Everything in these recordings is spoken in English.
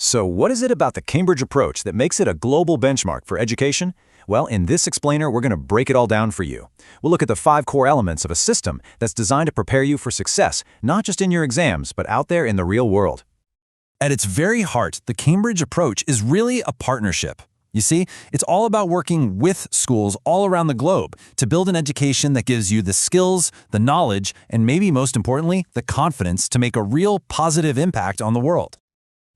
So what is it about the Cambridge approach that makes it a global benchmark for education? Well, in this explainer, we're going to break it all down for you. We'll look at the 5 core elements of a system that's designed to prepare you for success, not just in your exams, but out there in the real world. At its very heart, the Cambridge approach is really a partnership. You see, it's all about working with schools all around the globe to build an education that gives you the skills, the knowledge, and maybe most importantly, the confidence to make a real positive impact on the world.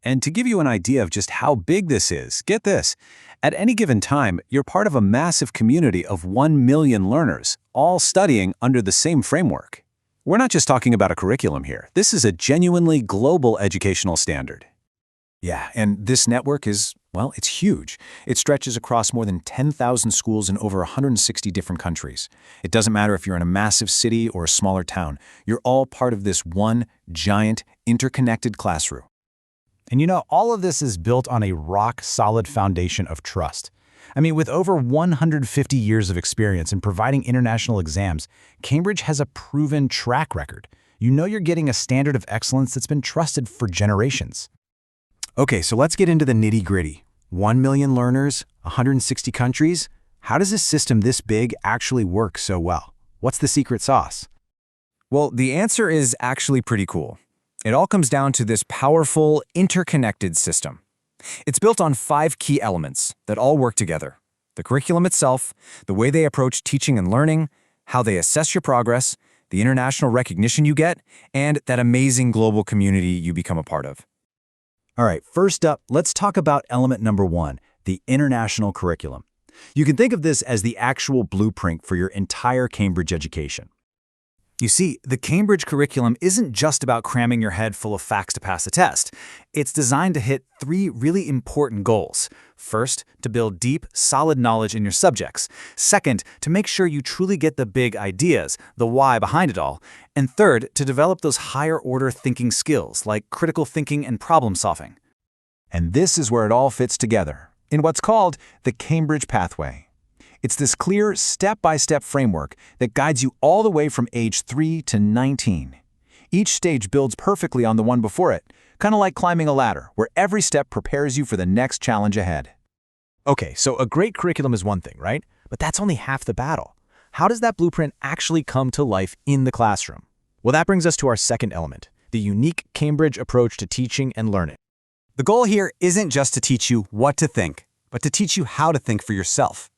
And to give you an idea of just how big this is, get this. At any given time, you're part of a massive community of 1 million learners, all studying under the same framework. We're not just talking about a curriculum here. This is a genuinely global educational standard. Yeah, and this network is, well, it's huge. It stretches across more than 10,000 schools in over 160 different countries. It doesn't matter if you're in a massive city or a smaller town. You're all part of this one giant, interconnected classroom. And you know, all of this is built on a rock-solid foundation of trust. I mean, with over 150 years of experience in providing international exams, Cambridge has a proven track record. You know you're getting a standard of excellence that's been trusted for generations. Okay, so let's get into the nitty-gritty. 1 million learners, 160 countries. How does a system this big actually work so well? What's the secret sauce? Well, the answer is actually pretty cool. It all comes down to this powerful, interconnected system. It's built on 5 key elements that all work together: the curriculum itself, the way they approach teaching and learning, how they assess your progress, the international recognition you get, and that amazing global community you become a part of. All right, first up, let's talk about element number 1, the international curriculum. You can think of this as the actual blueprint for your entire Cambridge education. You see, the Cambridge curriculum isn't just about cramming your head full of facts to pass a test. It's designed to hit 3 really important goals. First, to build deep, solid knowledge in your subjects. Second, to make sure you truly get the big ideas, the why behind it all. And third, to develop those higher-order thinking skills like critical thinking and problem-solving. And this is where it all fits together, in what's called the Cambridge pathway. It's this clear, step-by-step framework that guides you all the way from age 3 to 19. Each stage builds perfectly on the one before it, kind of like climbing a ladder, where every step prepares you for the next challenge ahead. Okay, so a great curriculum is one thing, right? But that's only half the battle. How does that blueprint actually come to life in the classroom? Well, that brings us to our second element, the unique Cambridge approach to teaching and learning. The goal here isn't just to teach you what to think, but to teach you how to think for yourself.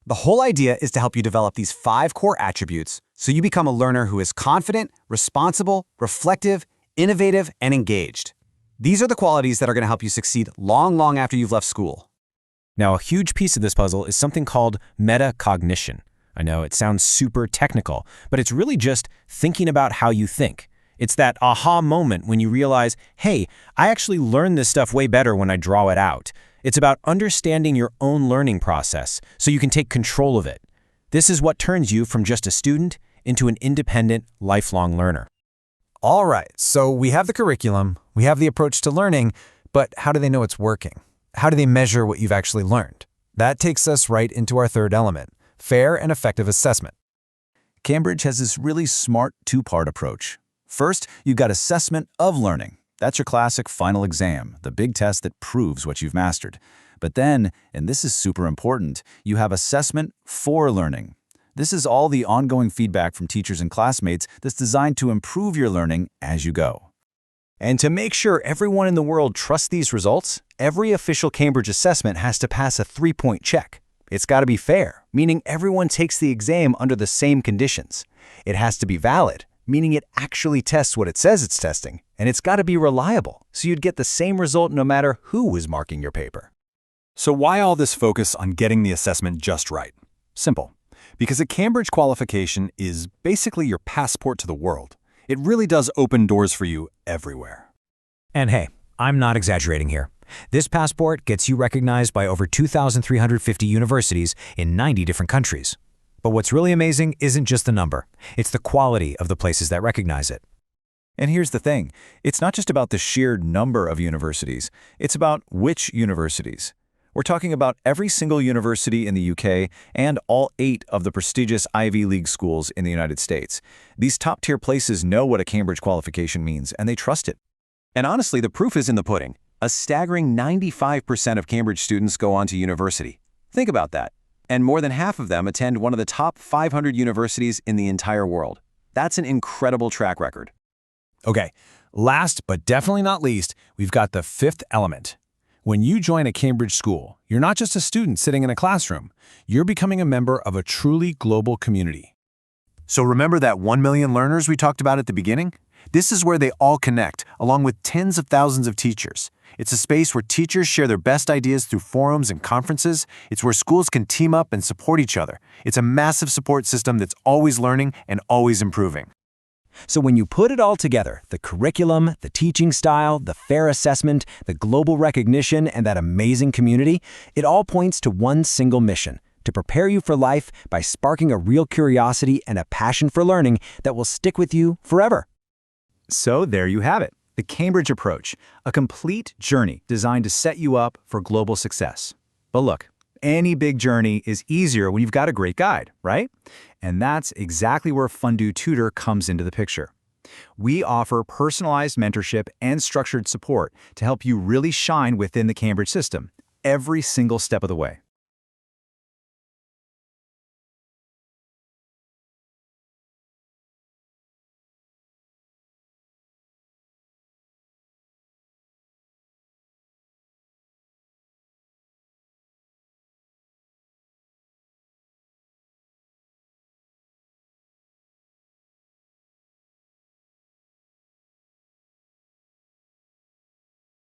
The whole idea is to help you develop these 5 core attributes so you become a learner who is confident, responsible, reflective, innovative, and engaged. These are the qualities that are going to help you succeed long after you've left school. Now, a huge piece of this puzzle is something called metacognition. I know it sounds super technical, but it's really just thinking about how you think. It's that aha moment when you realize, hey, I actually learn this stuff way better when I draw it out. It's about understanding your own learning process so you can take control of it. This is what turns you from just a student into an independent, lifelong learner. All right, so we have the curriculum, we have the approach to learning, but how do they know it's working? How do they measure what you've actually learned? That takes us right into our third element, fair and effective assessment. Cambridge has this really smart 2-part approach. First, you've got assessment of learning. That's your classic final exam, the big test that proves what you've mastered. But then, and this is super important, you have assessment for learning. This is all the ongoing feedback from teachers and classmates that's designed to improve your learning as you go. And to make sure everyone in the world trusts these results, every official Cambridge assessment has to pass a 3-point check. It's got to be fair, meaning everyone takes the exam under the same conditions. It has to be valid, meaning it actually tests what it says it's testing, and it's got to be reliable, so you'd get the same result no matter who was marking your paper. So why all this focus on getting the assessment just right? Simple. Because a Cambridge qualification is basically your passport to the world. It really does open doors for you everywhere. And hey, I'm not exaggerating here. This passport gets you recognized by over 2,350 universities in 90 different countries. But what's really amazing isn't just the number. It's the quality of the places that recognize it. And here's the thing. It's not just about the sheer number of universities. It's about which universities. We're talking about every single university in the UK and all 8 of the prestigious Ivy League schools in the United States. These top-tier places know what a Cambridge qualification means, and they trust it. And honestly, the proof is in the pudding. A staggering 95% of Cambridge students go on to university. Think about that. And more than half of them attend one of the top 500 universities in the entire world. That's an incredible track record. Okay, last but definitely not least, we've got the fifth element. When you join a Cambridge school, you're not just a student sitting in a classroom. You're becoming a member of a truly global community. So remember that 1 million learners we talked about at the beginning? This is where they all connect, along with tens of thousands of teachers. It's a space where teachers share their best ideas through forums and conferences. It's where schools can team up and support each other. It's a massive support system that's always learning and always improving. So when you put it all together, the curriculum, the teaching style, the fair assessment, the global recognition, and that amazing community, it all points to one single mission: to prepare you for life by sparking a real curiosity and a passion for learning that will stick with you forever. So there you have it, the Cambridge approach, a complete journey designed to set you up for global success. But look, any big journey is easier when you've got a great guide, right? And that's exactly where Fundoo Tutor comes into the picture. We offer personalized mentorship and structured support to help you really shine within the Cambridge system, every single step of the way.